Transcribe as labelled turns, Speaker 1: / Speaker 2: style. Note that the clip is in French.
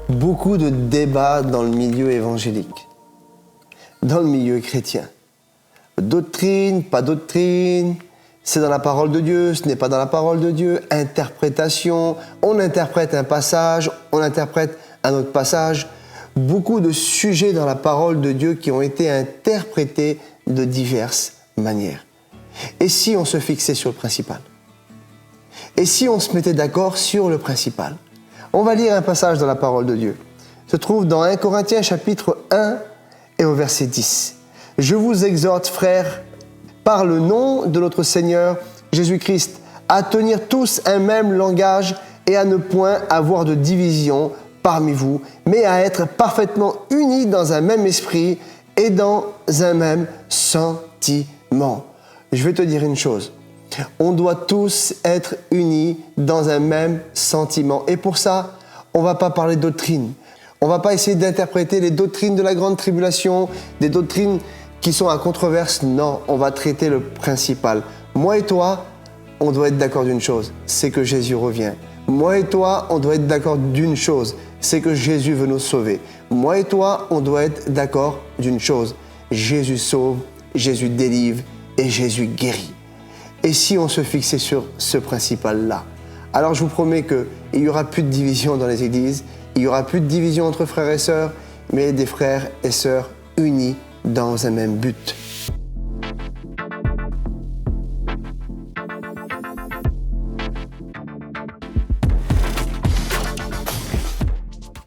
Speaker 1: beaucoup de débats dans le milieu évangélique, dans le milieu chrétien. Doctrine, pas doctrine, c'est dans la parole de Dieu, ce n'est pas dans la parole de Dieu, interprétation, on interprète un passage, on interprète un autre passage. Beaucoup de sujets dans la parole de Dieu qui ont été interprétés de diverses manières. Et si on se fixait sur le principal? Et si on se mettait d'accord sur le principal? On va lire un passage dans la parole de Dieu. Il se trouve dans 1 Corinthiens chapitre 1 et au verset 10. « Je vous exhorte, frères, par le nom de notre Seigneur Jésus-Christ, à tenir tous un même langage et à ne point avoir de division parmi vous, mais à être parfaitement unis dans un même esprit et dans un même sentiment. » Je vais te dire une chose. On doit tous être unis dans un même sentiment. Et pour ça, on ne va pas parler de doctrine. On ne va pas essayer d'interpréter les doctrines de la grande tribulation, des doctrines qui sont à controverse. Non, on va traiter le principal. Moi et toi, on doit être d'accord d'une chose, c'est que Jésus revient. Moi et toi, on doit être d'accord d'une chose, c'est que Jésus veut nous sauver. Moi et toi, on doit être d'accord d'une chose, Jésus sauve, Jésus délivre et Jésus guérit. Et si on se fixait sur ce principal-là, alors je vous promets qu'il n'y aura plus de division dans les églises, il n'y aura plus de division entre frères et sœurs, mais des frères et sœurs unis dans un même but.